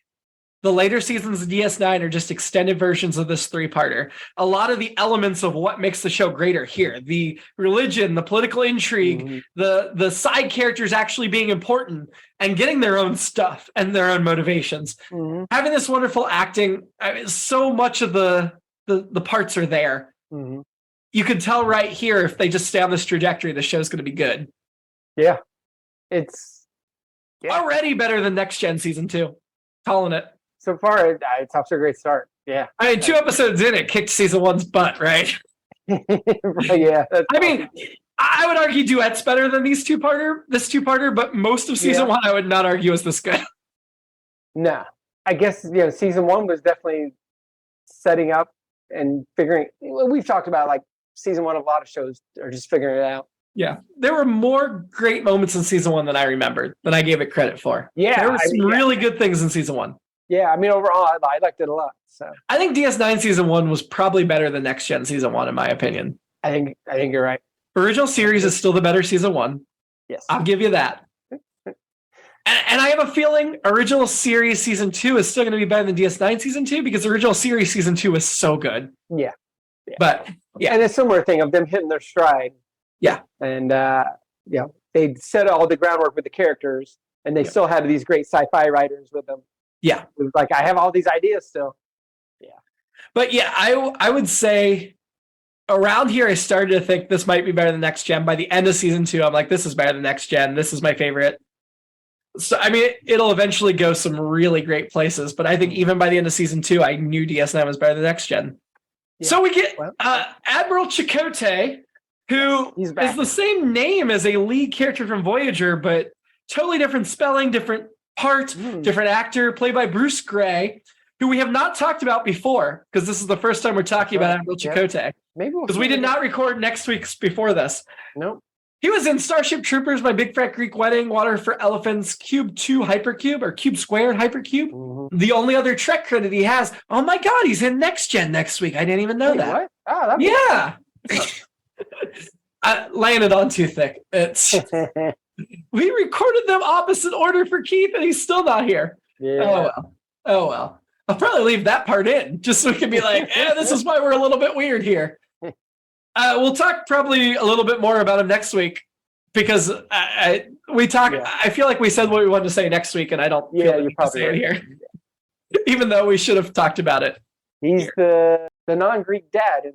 the later seasons of DS9 are just extended versions of this 3-parter. A lot of the elements of what makes the show greater here. The religion, the political intrigue, the side characters actually being important and getting their own stuff and their own motivations. Having this wonderful acting, so much of the parts are there. You can tell right here, if they just stay on this trajectory, the show's going to be good. Yeah. It's already better than Next Gen Season 2. Calling it. So far, it's off to a great start. Yeah. I mean, 2 episodes in, it kicked Season 1's butt, right? Yeah. I mean, I would argue Duet's better than this 2-parter, but most of Season 1 I would not argue is this good. No. I guess, Season 1 was definitely setting up and figuring. We've talked about, like, Season 1 of a lot of shows are just figuring it out. Yeah. There were more great moments in Season 1 than I remembered, than I gave it credit for. Yeah. There were some really good things in Season 1. Yeah, I mean, overall, I liked it a lot. So I think DS9 Season 1 was probably better than Next Gen Season 1, in my opinion. I think you're right. Original series is still the better Season 1. Yes. I'll give you that. And I have a feeling original series Season 2 is still going to be better than DS9 Season 2, because original series Season 2 is so good. Yeah. But, and a similar thing of them hitting their stride. Yeah. And, they set all the groundwork with the characters, and they still had these great sci-fi writers with them. Yeah. It was like, I have all these ideas still. Yeah. But yeah, I would say around here, I started to think this might be better than Next Gen. By the end of Season 2, I'm like, this is better than Next Gen. This is my favorite. So, I mean, it'll eventually go some really great places, but I think even by the end of Season 2, I knew DS9 was better than Next Gen. Yeah. So we get Admiral Chakotay, who is the same name as a lead character from Voyager, but totally different spelling, different part, different actor, played by Bruce Gray, who we have not talked about before, because this is the first time we're talking about Admiral Chakotay. Maybe because we did not record next week's before this. Nope. He was in Starship Troopers, My Big Fat Greek Wedding, Water for Elephants, Cube 2 Hypercube, or Cube Squared Hypercube. Mm-hmm. The only other Trek credit he has, oh my God, he's in Next Gen next week. I didn't even know that. What? Oh, yeah. Laying it on too thick. We recorded them opposite order for Keith, and he's still not here. Yeah. Oh well. I'll probably leave that part in, just so we can be like, this is why we're a little bit weird here. We'll talk probably a little bit more about him next week, because we talk. Yeah. I feel like we said what we wanted to say next week, and I don't feel like you probably say it here, even though we should have talked about it. He's the non-Greek dad in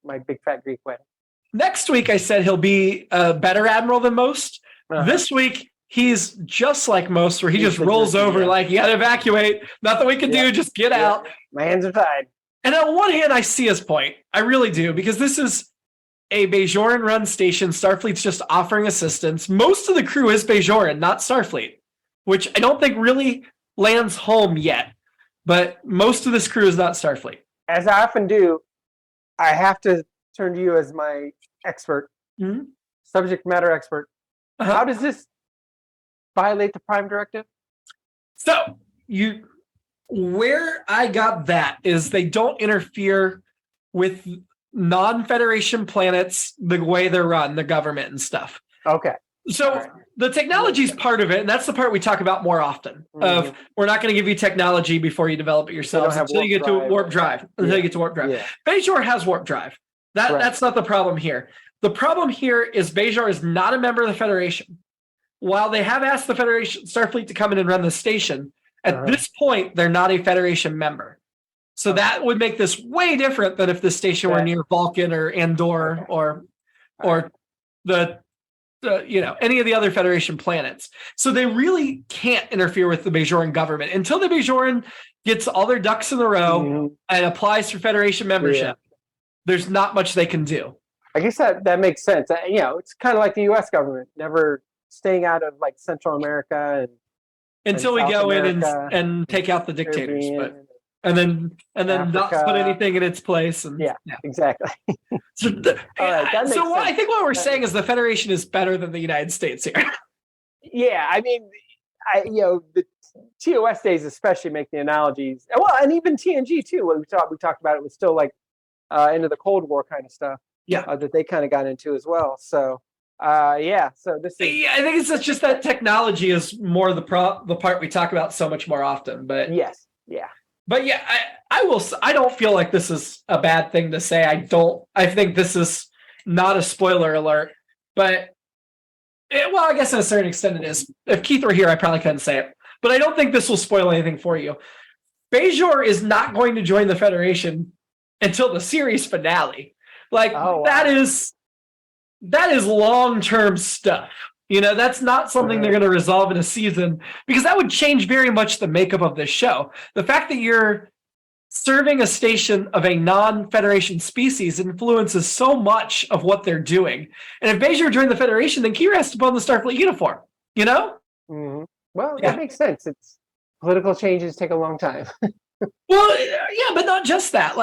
My Big Fat Greek Wedding. Next week, I said he'll be a better admiral than most. This week, he's just like most, where he just rolls over like, you got to evacuate. Nothing we can do. Just get out. My hands are tied. And on one hand, I see his point. I really do, because this is a Bajoran-run station. Starfleet's just offering assistance. Most of the crew is Bajoran, not Starfleet, which I don't think really lands home yet. But most of this crew is not Starfleet. As I often do, I have to turn to you as my expert, subject matter expert. How does this violate the Prime Directive? So, where I got that is they don't interfere with non-Federation planets the way they're run, the government and stuff. Okay. So the technology is part of it, and that's the part we talk about more often. Of we're not going to give you technology before you develop it yourselves until you get to warp drive. Yeah. Bajor has warp drive. That's not the problem here. The problem here is Bajor is not a member of the Federation. While they have asked the Federation Starfleet to come in and run the station, at this point they're not a Federation member. So that would make this way different than if the station were near Vulcan or Andor or the any of the other Federation planets. So they really can't interfere with the Bajoran government until the Bajoran gets all their ducks in a row and applies for Federation membership. There's not much they can do. I guess that makes sense. It's kind of like the U.S. government, never staying out of like Central America until we go in and take out the dictators, and then not put anything in its place. And exactly. I think what we're saying is the Federation is better than the United States here. Yeah, I mean, the TOS days especially make the analogies. Well, and even TNG too. What we talked about, it was still like into the Cold War kind of stuff. Yeah, that they kind of got into as well. So, So this is. I think it's just that technology is more the part we talk about so much more often. But yes, yeah. But yeah, I don't feel like this is a bad thing to say. I think this is not a spoiler alert, but I guess to a certain extent it is. If Keith were here, I probably couldn't say it, but I don't think this will spoil anything for you. Bajor is not going to join the Federation until the series finale. That is long-term stuff. That's not something they're going to resolve in a season, because that would change very much the makeup of this show. The fact that you're serving a station of a non-Federation species influences so much of what they're doing. And if Bajor joined the Federation, then Kira has to put on the Starfleet uniform, Mm-hmm. Well, that makes sense. It's political changes take a long time. Well, yeah, but not just that.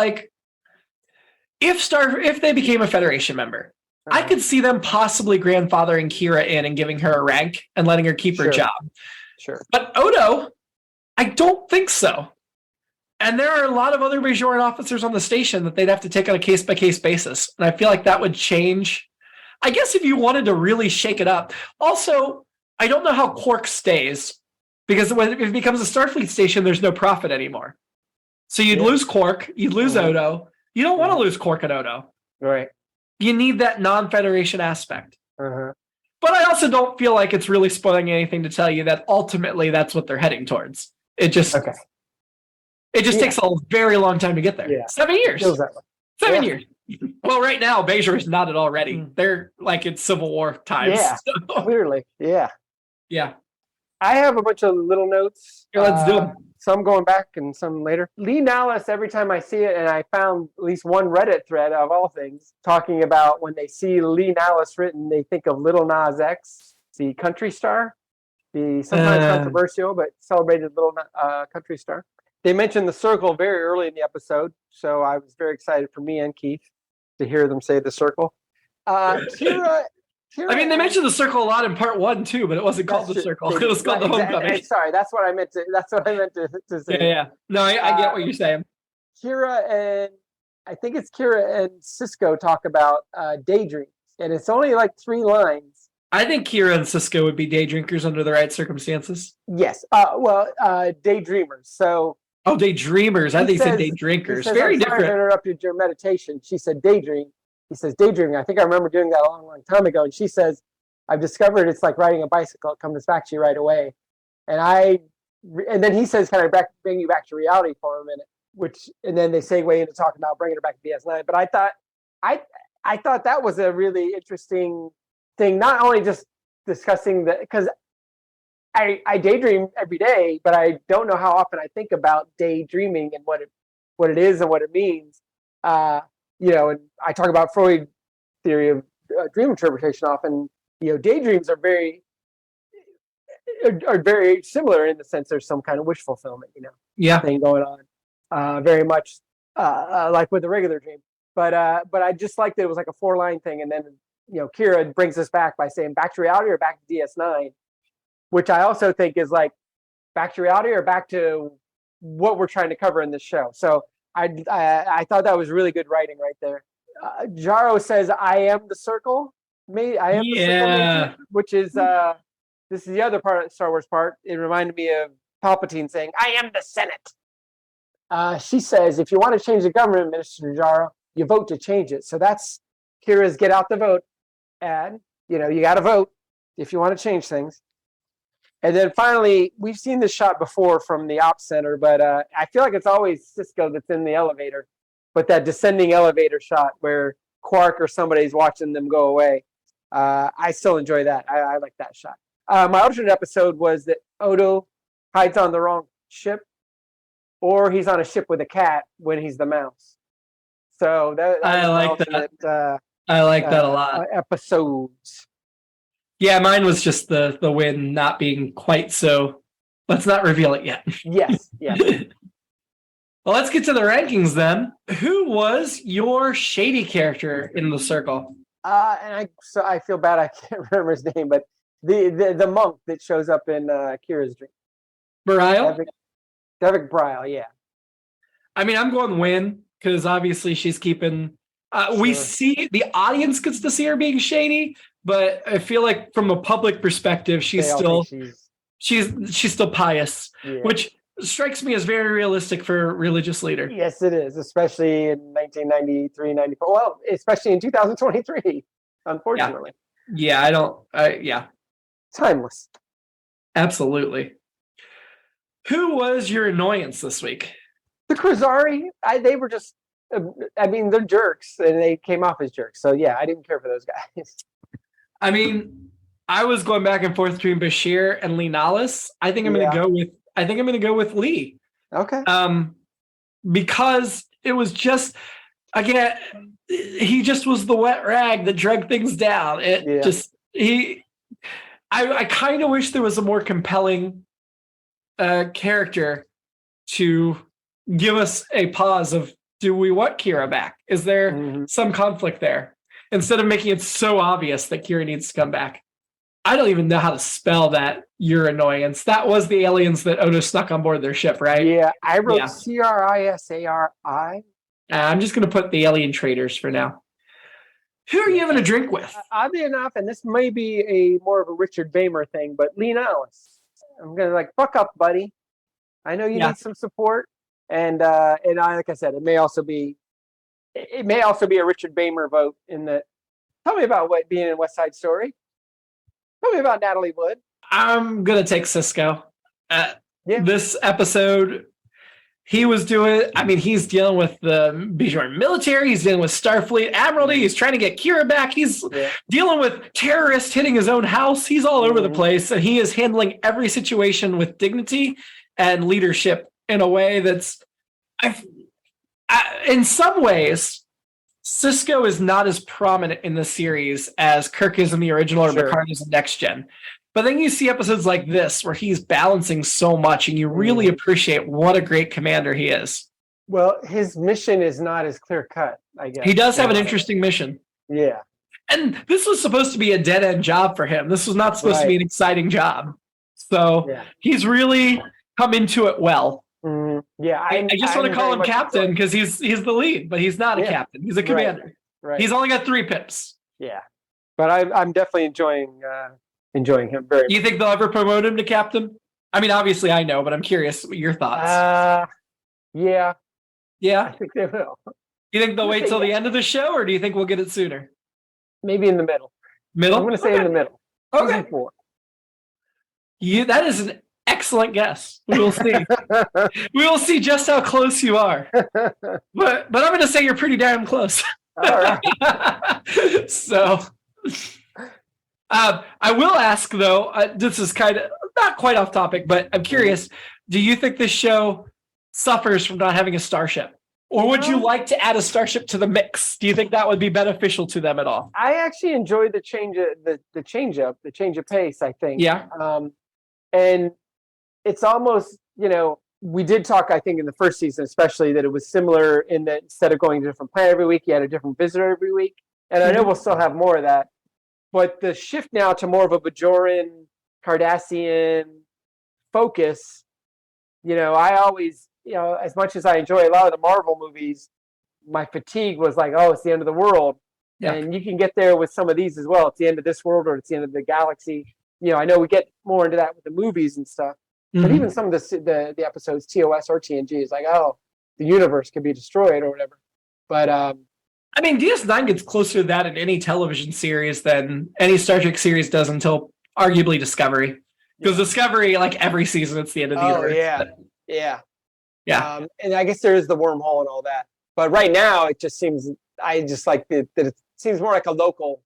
If they became a Federation member, I could see them possibly grandfathering Kira in and giving her a rank and letting her keep her job. Sure. But Odo, I don't think so. And there are a lot of other Bajoran officers on the station that they'd have to take on a case-by-case basis. And I feel like that would change. I guess if you wanted to really shake it up. Also, I don't know how Quark stays, because if it becomes a Starfleet station, there's no profit anymore. So you'd lose Quark, you'd lose Odo. You don't want to lose Quark and Odo. Right. You need that non-Federation aspect. But I also don't feel like it's really spoiling anything to tell you that ultimately that's what they're heading towards. It just takes a very long time to get there. 7 years. 7 years. Well, right now, Bajor is not at all ready. They're like in Civil War times. Yeah, clearly. Yeah. Yeah. I have a bunch of little notes. Let's do them. Some going back and some later. Lee Nallis, every time I see it, and I found at least one Reddit thread of all things talking about when they see Lee Nallis written, they think of Little Nas X, the country star. The sometimes controversial but celebrated little country star. They mentioned the Circle very early in the episode, so I was very excited for me and Keith to hear them say the Circle. Kira, I mean, they mentioned the Circle a lot in part 1 too, but it wasn't called the Circle. It was called the Homecoming. Sorry, that's what I meant to say. Yeah. No, I get what you're saying. Kira and I think it's Kira and Cisco talk about daydreams, and it's only like 3 lines. I think Kira and Cisco would be day drinkers under the right circumstances. Yes. Daydreamers. So. Oh, daydreamers. I think you said day drinkers. Very different. I interrupted your meditation. She said daydream. He says daydreaming. I think I remember doing that a long, long time ago. And she says, I've discovered it's like riding a bicycle. It comes back to you right away. And then he says, can I bring you back to reality for a minute? And then they segue into talking about bringing her back to DS9. But I thought that was a really interesting thing. Not only just discussing because I daydream every day, but I don't know how often I think about daydreaming and what it is and what it means. And I talk about Freud's theory of dream interpretation often. Daydreams are very similar in the sense there's some kind of wish fulfillment, thing going on, very much like with the regular dream. But I just liked that it was like a 4-line thing, and then Kira brings us back by saying back to reality or back to DS9, which I also think is like back to reality or back to what we're trying to cover in this show. So I thought that was really good writing right there. Jaro says, I am the Circle. The Circle, which is this is the other part of the Star Wars part. It reminded me of Palpatine saying, I am the Senate. She says, if you want to change the government, Minister Jaro, you vote to change it. So that's Kira's get out the vote. And, you got to vote if you want to change things. And then finally, we've seen this shot before from the Ops Center, but I feel like it's always Cisco that's in the elevator. But that descending elevator shot where Quark or somebody's watching them go away, I still enjoy that. I like that shot. My alternate episode was that Odo hides on the wrong ship, or he's on a ship with a cat when he's the mouse. So I like that. I like that a lot. Episodes. Yeah, mine was just the win not being quite so. Let's not reveal it yet. Yes. Well, let's get to the rankings then. Who was your shady character in the Circle? I feel bad I can't remember his name, but the monk that shows up in Kira's dream. Brile? Devik Brile, yeah. I mean, I'm going win because obviously she's keeping. Sure. We see the audience gets to see her being shady, but I feel like from a public perspective, she's still pious, which strikes me as very realistic for a religious leader. Yes, it is, especially in 1993, 94. Well, especially in 2023, unfortunately. Yeah, Timeless. Absolutely. Who was your annoyance this week? The Krasari. They were just, they're jerks, and they came off as jerks. So, yeah, I didn't care for those guys. I mean, I was going back and forth between Bashir and Lee Nallis. I think I'm going to go with Lee. Okay. Because it was just, again, he just was the wet rag that dragged things down. I kind of wish there was a more compelling character to give us a pause of, do we want Kira back? Is there some conflict there? Instead of making it so obvious that Kira needs to come back. I don't even know how to spell that, your annoyance. That was the aliens that Odo snuck on board their ship, right? Yeah, I wrote Crisari. I'm just going to put the alien traders for now. Who are you having a drink with? Oddly enough, and this may be more of a Richard Bamer thing, but Lee Nallis. I'm going to buck up, buddy. I know you need some support. And like I said, it may also be a Richard Bamer vote in that. Tell me about what being in West Side Story. Tell me about Natalie Wood. I'm going to take Cisco. This episode, he's dealing with the Jimmy-Jerome military. He's dealing with Starfleet Admiralty. He's trying to get Kira back. He's dealing with terrorists hitting his own house. He's all over the place. And he is handling every situation with dignity and leadership in a way that's, in some ways, Cisco is not as prominent in the series as Kirk is in the original or Picard is in Next Gen. But then you see episodes like this where he's balancing so much and you really appreciate what a great commander he is. Well, his mission is not as clear cut, I guess. He does have an interesting mission. Yeah. And this was supposed to be a dead end job for him. This was not supposed to be an exciting job. So he's really come into it well. Yeah. I just want to call him captain because he's the lead, but he's not a captain. He's a commander. Right. He's only got 3 pips. Yeah. But I'm definitely enjoying him very much. Do you think they'll ever promote him to captain? I mean, obviously I know, but I'm curious your thoughts. Yeah. Yeah? I think they will. You think they'll wait till the end of the show, or do you think we'll get it sooner? Maybe in the middle. Middle? I'm going to say in the middle. Okay. Season 4. That is an excellent guess. We will see. We will see just how close you are. But I'm going to say you're pretty damn close. All right. So, I will ask though. This is kind of not quite off topic, but I'm curious. Do you think this show suffers from not having a starship, or would you like to add a starship to the mix? Do you think that would be beneficial to them at all? I actually enjoyed the change of pace. I think. Yeah. And it's almost, we did talk, I think, in the first season, especially, that it was similar in that instead of going to a different planet every week, you had a different visitor every week. And I know we'll still have more of that. But the shift now to more of a Bajoran, Cardassian focus, I always, as much as I enjoy a lot of the Marvel movies, my fatigue was like, oh, it's the end of the world. Yeah. And you can get there with some of these as well. It's the end of this world, or it's the end of the galaxy. I know we get more into that with the movies and stuff. But even some of the episodes, TOS or TNG, is like, oh, the universe could be destroyed or whatever. But I mean, DS9 gets closer to that in any television series than any Star Trek series does until arguably Discovery. Because Discovery, like every season, it's the end of the universe. Yeah. And I guess there is the wormhole and all that. But right now, it just seems, I just like that it seems more like a local.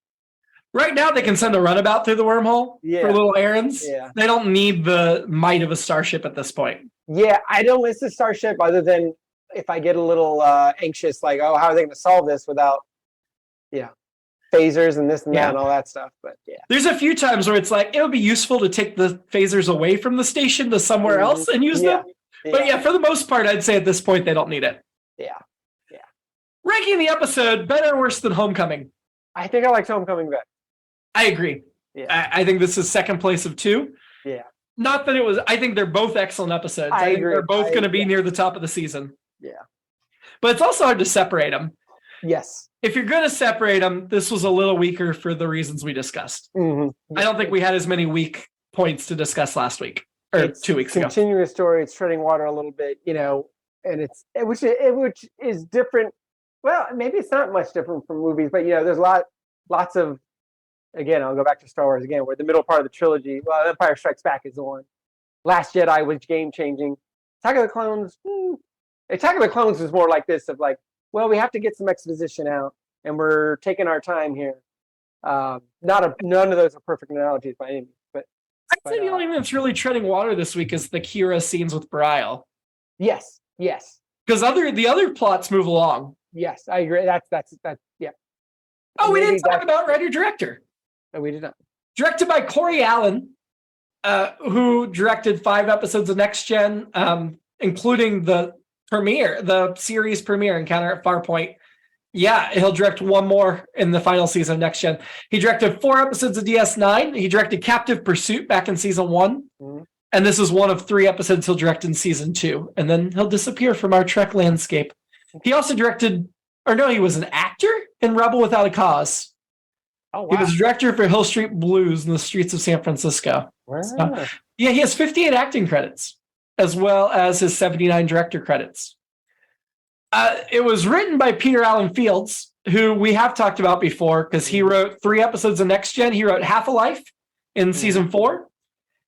Right now, they can send a runabout through the wormhole for little errands. Yeah. They don't need the might of a starship at this point. Yeah, I don't miss the starship other than if I get a little anxious, like, oh, how are they going to solve this without, phasers and this and that and all that stuff. But there's a few times where it's like, it would be useful to take the phasers away from the station to somewhere else and use them. But for the most part, I'd say at this point, they don't need it. Yeah. Ranking the episode, better or worse than Homecoming? I think I liked Homecoming better. I agree. Yeah. I think this is second place of 2. Yeah. Not that it was, I think they're both excellent episodes. I agree. They're both going to be near the top of the season. Yeah. But it's also hard to separate them. Yes. If you're going to separate them, this was a little weaker for the reasons we discussed. I don't think we had as many weak points to discuss last week or 2 weeks ago. Continuing story, it's treading water a little bit, and it's which is different. Well, maybe it's not much different from movies, but there's lots of. Again, I'll go back to Star Wars again, where the middle part of the trilogy, Empire Strikes Back is the one. Last Jedi was game-changing. Attack of the Clones was more like this, of like, well, we have to get some exposition out, and we're taking our time here. None of those are perfect analogies by any means. But I'd say the only thing that's really treading water this week is the Kira scenes with Barial. Yes. Because the other plots move along. Yes, I agree. That's yeah. Oh, we didn't talk about writer-director. No, we did not. Directed by Corey Allen, who directed 5 episodes of Next Gen, including the series premiere, Encounter at Farpoint. Yeah, he'll direct 1 more in the final season of Next Gen. He directed 4 episodes of DS9. He directed Captive Pursuit back in season 1. And this is one of 3 episodes he'll direct in season 2. And then he'll disappear from our Trek landscape. He also he was an actor in Rebel Without a Cause. Oh, wow. He was director for Hill Street Blues in the Streets of San Francisco. Wow. So, he has 58 acting credits, as well as his 79 director credits. It was written by Peter Allen Fields, who we have talked about before, because he wrote 3 episodes of Next Gen. He wrote Half a Life in season 4.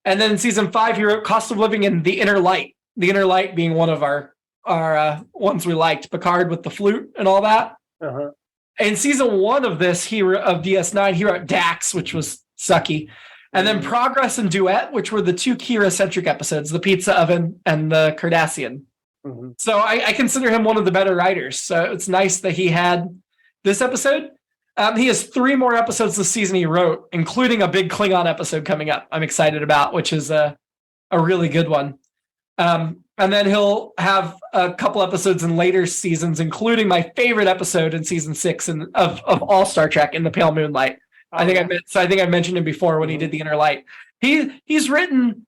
And then in season 5, he wrote Cost of Living in The Inner Light. The Inner Light being one of our ones we liked, Picard with the flute and all that. In season 1 of DS9, he wrote Dax, which was sucky. And then Progress and Duet, which were the 2 Kira-centric episodes, the Pizza Oven and the Cardassian. So I consider him one of the better writers. So it's nice that he had this episode. He has 3 more episodes this season he wrote, including a big Klingon episode coming up I'm excited about, which is a really good one. And then he'll have a couple episodes in later seasons, including my favorite episode in season 6 of all Star Trek, In the Pale Moonlight. I think I mentioned him before when he did The Inner Light. He's written,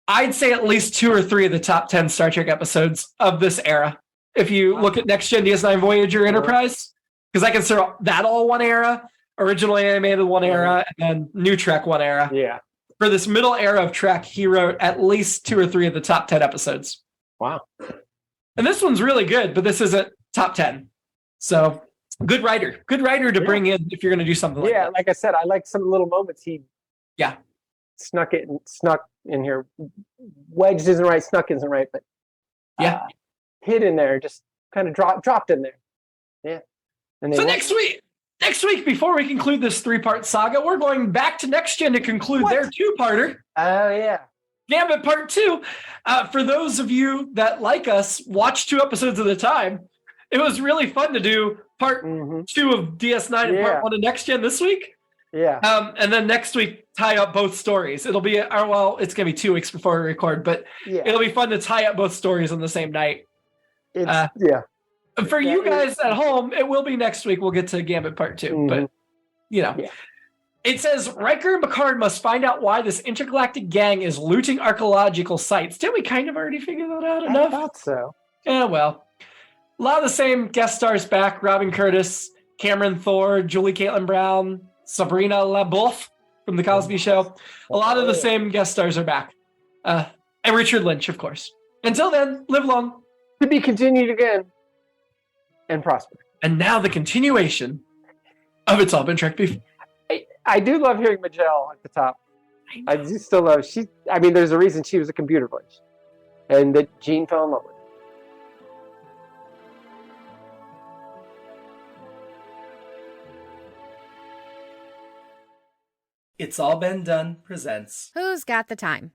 I'd say, at least 2 or 3 of the top 10 Star Trek episodes of this era. If you look at Next Gen, DS9, Voyager, Enterprise, because I consider that all one era, originally animated one era, and then New Trek one era. Yeah. For this middle era of Trek, he wrote at least 2 or 3 of the top 10 episodes. Wow. And this one's really good, but this isn't top 10. So good writer to bring in if you're going to do something like that. Yeah, like I said, I like some little moments. He snuck in here. Wedged isn't right, snuck isn't right, but hid in there, just kind of dropped in there. Yeah. And so next week, before we conclude this 3-part saga, we're going back to Next Gen to conclude their 2-parter. Oh, yeah. Gambit Part 2. For those of you that, like us, watch 2 episodes at a time, it was really fun to do Part 2 of DS9 and Part 1 of Next Gen this week. Yeah. And then next week, tie up both stories. It'll be, it's going to be 2 weeks before we record, but it'll be fun to tie up both stories on the same night. For you guys at home, it will be next week. We'll get to Gambit Part 2, but It says Riker and Picard must find out why this intergalactic gang is looting archaeological sites. Didn't we kind of already figure that out enough? I thought so. Yeah, well. A lot of the same guest stars back. Robin Curtis, Cameron Thor, Julie Caitlin Brown, Sabrina LaBeouf from The Cosby Show. A lot of the same guest stars are back. And Richard Lynch, of course. Until then, live long. To be continued again. And prosper. And now the continuation of It's All Been Trek Before. I do love hearing Majel at the top. I do still love. There's a reason she was a computer voice, and that Gene fell in love with her. It's All Been Done presents Who's Got the Time?